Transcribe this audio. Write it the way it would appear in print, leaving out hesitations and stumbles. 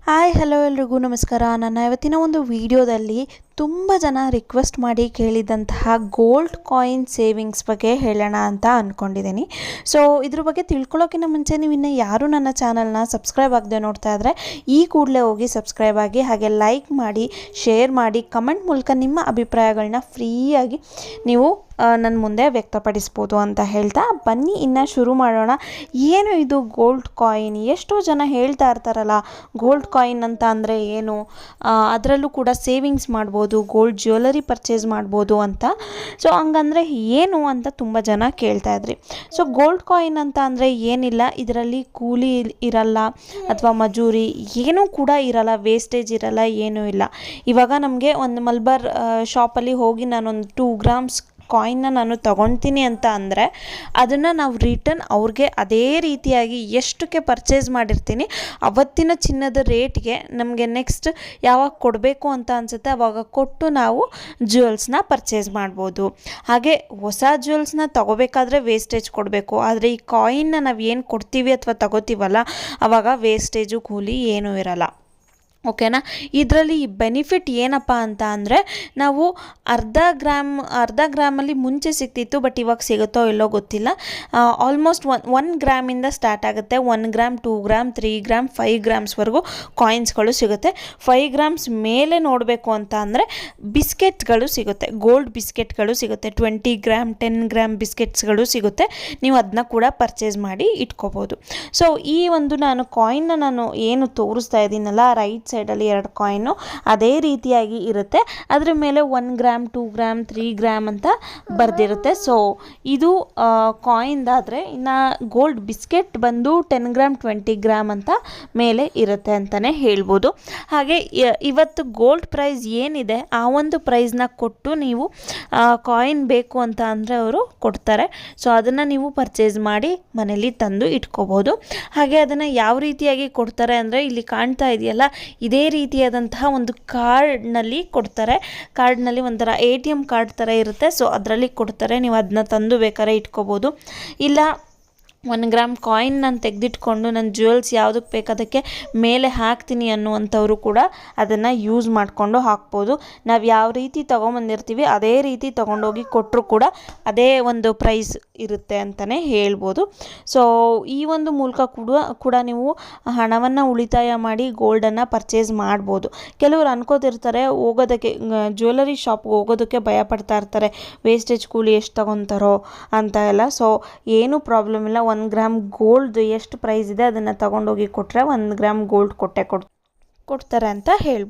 Hi hello ಎಲ್ರಿಗೂ ನಮಸ್ಕಾರ. ನನ್ನ ಇವತ್ತಿನ ಒಂದು ವಿಡಿಯೋದಲ್ಲಿ ತುಂಬ ಜನ ರಿಕ್ವೆಸ್ಟ್ ಮಾಡಿ ಕೇಳಿದಂತಹ ಗೋಲ್ಡ್ ಕಾಯಿನ್ ಸೇವಿಂಗ್ಸ್ ಬಗ್ಗೆ ಹೇಳೋಣ ಅಂತ ಅಂದ್ಕೊಂಡಿದ್ದೀನಿ. ಸೊ ಇದ್ರ ಬಗ್ಗೆ ತಿಳ್ಕೊಳ್ಳೋಕ್ಕಿಂತ ಮುಂಚೆ ನೀವು ಇನ್ನೂ ಯಾರು ನನ್ನ ಚಾನಲ್ನ ಸಬ್ಸ್ಕ್ರೈಬ್ ಆಗದೆ ನೋಡ್ತಾ ಇದ್ದರೆ ಈ ಕೂಡಲೇ ಹೋಗಿ ಸಬ್ಸ್ಕ್ರೈಬ್ ಆಗಿ, ಹಾಗೆ ಲೈಕ್ ಮಾಡಿ, ಶೇರ್ ಮಾಡಿ, ಕಮೆಂಟ್ ಮೂಲಕ ನಿಮ್ಮ ಅಭಿಪ್ರಾಯಗಳನ್ನ ಫ್ರೀಯಾಗಿ ನೀವು ನನ್ನ ಮುಂದೆ ವ್ಯಕ್ತಪಡಿಸ್ಬೋದು ಅಂತ ಹೇಳ್ತಾ ಬನ್ನಿ ಇನ್ನು ಶುರು ಮಾಡೋಣ. ಏನು ಇದು ಗೋಲ್ಡ್ ಕಾಯಿನ್? ಎಷ್ಟೋ ಜನ ಹೇಳ್ತಾ ಇರ್ತಾರಲ್ಲ ಗೋಲ್ಡ್ ಕಾಯಿನ್ ಅಂತ ಅಂದರೆ ಏನು, ಅದರಲ್ಲೂ ಕೂಡ ಸೇವಿಂಗ್ಸ್ ಮಾಡ್ಬೋದು, ಗೋಲ್ಡ್ ಜ್ಯುವೆಲರಿ ಪರ್ಚೇಸ್ ಮಾಡ್ಬೋದು ಅಂತ. ಸೊ ಹಂಗಂದರೆ ಏನು ಅಂತ ತುಂಬ ಜನ ಕೇಳ್ತಾ ಇದ್ರಿ. ಸೊ ಗೋಲ್ಡ್ ಕಾಯಿನ್ ಅಂತ ಅಂದರೆ ಏನಿಲ್ಲ, ಇದರಲ್ಲಿ ಕೂಲಿ ಇರಲ್ಲ ಅಥವಾ ಮಜೂರಿ ಏನೂ ಕೂಡ ಇರಲ್ಲ, ವೇಸ್ಟೇಜ್ ಇರಲ್ಲ, ಏನೂ ಇಲ್ಲ. ಇವಾಗ ನಮಗೆ ಒಂದು ಮಲ್ಬಾರ್ ಶಾಪಲ್ಲಿ ಹೋಗಿ ನಾನೊಂದು 2 ಗ್ರಾಮ್ಸ್ ಕಾಯಿನ್ನ ನಾನು ತೊಗೊಳ್ತೀನಿ ಅಂತ ಅಂದರೆ ಅದನ್ನು ನಾವು ರಿಟರ್ನ್ ಅವ್ರಿಗೆ ಅದೇ ರೀತಿಯಾಗಿ ಎಷ್ಟಕ್ಕೆ ಪರ್ಚೇಸ್ ಮಾಡಿರ್ತೀನಿ ಅವತ್ತಿನ ಚಿನ್ನದ ರೇಟ್ಗೆ ನಮಗೆ ನೆಕ್ಸ್ಟ್ ಯಾವಾಗ ಕೊಡಬೇಕು ಅಂತ ಅನಿಸುತ್ತೆ ಆವಾಗ ಕೊಟ್ಟು ನಾವು ಜ್ಯುವೆಲ್ಸ್ನ ಪರ್ಚೇಸ್ ಮಾಡ್ಬೋದು. ಹಾಗೆ ಹೊಸ ಜ್ಯುವೆಲ್ಸ್ನ ತೊಗೋಬೇಕಾದ್ರೆ ವೇಸ್ಟೇಜ್ ಕೊಡಬೇಕು, ಆದರೆ ಈ ಕಾಯಿನ್ನ ನಾವು ಏನು ಕೊಡ್ತೀವಿ ಅಥವಾ ತಗೋತೀವಲ್ಲ ಆವಾಗ ವೇಸ್ಟೇಜು ಕೂಲಿ ಏನೂ ಇರಲ್ಲ. ಓಕೆನಾ? ಇದರಲ್ಲಿ ಬೆನಿಫಿಟ್ ಏನಪ್ಪ ಅಂತ ಅಂದರೆ ನಾವು ಅರ್ಧ ಗ್ರಾಮಲ್ಲಿ ಮುಂಚೆ ಸಿಗ್ತಿತ್ತು, ಬಟ್ ಇವಾಗ ಸಿಗುತ್ತೋ ಇಲ್ಲೋ ಗೊತ್ತಿಲ್ಲ. ಆಲ್ಮೋಸ್ಟ್ 1 ಗ್ರಾಮಿಂದ ಸ್ಟಾರ್ಟ್ ಆಗುತ್ತೆ. 1 ಗ್ರಾಮ್, 2 ಗ್ರಾಮ್, 3 ಗ್ರಾಮ್, 5 ಗ್ರಾಮ್ಸ್ವರೆಗೂ ಕಾಯಿನ್ಸ್ಗಳು ಸಿಗುತ್ತೆ. 5 ಗ್ರಾಮ್ಸ್ ಮೇಲೆ ನೋಡಬೇಕು ಅಂತ ಅಂದರೆ ಬಿಸ್ಕೆಟ್ಗಳು ಸಿಗುತ್ತೆ, ಗೋಲ್ಡ್ ಬಿಸ್ಕೆಟ್ಗಳು ಸಿಗುತ್ತೆ. 20 ಗ್ರಾಮ್, 10 ಗ್ರಾಮ್ ಬಿಸ್ಕೆಟ್ಸ್ಗಳು ಸಿಗುತ್ತೆ. ನೀವು ಅದನ್ನ ಕೂಡ ಪರ್ಚೇಸ್ ಮಾಡಿ ಇಟ್ಕೋಬೋದು. ಸೊ ಈ ಒಂದು ನಾನು ಕಾಯಿನ್ನ ನಾನು ಏನು ತೋರಿಸ್ತಾ ಇದ್ದೀನಲ್ಲ ರೈಟ್ ಸೈಡಲ್ಲಿ 2 ಕಾಯಿನು ಅದೇ ರೀತಿಯಾಗಿ ಇರುತ್ತೆ. ಅದರ ಮೇಲೆ 1 ಗ್ರಾಮ್, 2 ಗ್ರಾಮ್, 3 ಗ್ರಾಮ್ ಅಂತ ಬರೆದಿರುತ್ತೆ. ಸೊ ಇದು ಕಾಯಿನ್ದಾದರೆ ಇನ್ನು ಗೋಲ್ಡ್ ಬಿಸ್ಕೆಟ್ ಬಂದು 10 ಗ್ರಾಮ್, 20 ಗ್ರಾಮ್ ಅಂತ ಮೇಲೆ ಇರುತ್ತೆ ಅಂತಲೇ ಹೇಳ್ಬೋದು. ಹಾಗೆ ಇವತ್ತು ಗೋಲ್ಡ್ ಪ್ರೈಸ್ ಏನಿದೆ ಆ ಒಂದು ಪ್ರೈಸ್ನ ಕೊಟ್ಟು ನೀವು ಕಾಯಿನ್ ಬೇಕು ಅಂತ ಅಂದರೆ ಅವರು ಕೊಡ್ತಾರೆ. ಸೊ ಅದನ್ನು ನೀವು ಪರ್ಚೇಸ್ ಮಾಡಿ ಮನೇಲಿ ತಂದು ಇಟ್ಕೋಬೋದು. ಹಾಗೆ ಅದನ್ನು ಯಾವ ರೀತಿಯಾಗಿ ಕೊಡ್ತಾರೆ ಅಂದರೆ ಇಲ್ಲಿ ಕಾಣ್ತಾ ಇದೆಯಲ್ಲ ಇದೇ ರೀತಿಯಾದಂತಹ ಒಂದು ಕಾರ್ಡ್ನಲ್ಲಿ ಕೊಡ್ತಾರೆ. ಕಾರ್ಡ್ನಲ್ಲಿ ಒಂಥರ ATM ಕಾರ್ಡ್ ಥರ ಇರುತ್ತೆ. ಸೊ ಅದರಲ್ಲಿ ಕೊಡ್ತಾರೆ, ನೀವು ಅದನ್ನ ತಂದು ಬೇಕಾದ್ರೆ ಇಟ್ಕೋಬೋದು. ಇಲ್ಲ 1 ಗ್ರಾಮ್ ಕಾಯಿನ್ ನಾನು ತೆಗೆದಿಟ್ಕೊಂಡು ನನ್ನ ಜ್ಯುವೆಲ್ಸ್ ಯಾವುದಕ್ಕೆ ಬೇಕಾದಕ್ಕೆ ಮೇಲೆ ಹಾಕ್ತೀನಿ ಅನ್ನುವಂಥವ್ರು ಕೂಡ ಅದನ್ನು ಯೂಸ್ ಮಾಡಿಕೊಂಡು ಹಾಕ್ಬೋದು. ನಾವು ಯಾವ ರೀತಿ ತೊಗೊಂಬಂದಿರ್ತೀವಿ ಅದೇ ರೀತಿ ತೊಗೊಂಡೋಗಿ ಕೊಟ್ಟರು ಕೂಡ ಅದೇ ಒಂದು ಪ್ರೈಸ್ ಇರುತ್ತೆ ಅಂತಲೇ ಹೇಳ್ಬೋದು. ಸೊ ಈ ಒಂದು ಮೂಲಕ ಕೂಡ ನೀವು ಹಣವನ್ನು ಉಳಿತಾಯ ಮಾಡಿ ಗೋಲ್ಡನ್ನು ಪರ್ಚೇಸ್ ಮಾಡ್ಬೋದು. ಕೆಲವರು ಅನ್ಕೋತಿರ್ತಾರೆ ಹೋಗೋದಕ್ಕೆ ಜ್ಯುವೆಲರಿ ಶಾಪ್ಗೆ ಹೋಗೋದಕ್ಕೆ ಭಯಪಡ್ತಾ ಇರ್ತಾರೆ, ವೇಸ್ಟೇಜ್ ಕೂಲಿ ಎಷ್ಟು ತೊಗೊತಾರೋ ಅಂತ ಎಲ್ಲ. ಸೊ ಏನೂ ಪ್ರಾಬ್ಲಮ್ ಇಲ್ಲ. 1 ಗ್ರಾಮ್ ಗೋಲ್ಡ್ ಎಷ್ಟು ಪ್ರೈಸ್ ಇದೆ ಅದನ್ನು ತಗೊಂಡೋಗಿ ಕೊಟ್ಟರೆ 1 ಗ್ರಾಮ್ ಗೋಲ್ಡ್ ಕೊಡ್ತಾರೆ ಅಂತ ಹೇಳ್ಬೋದು.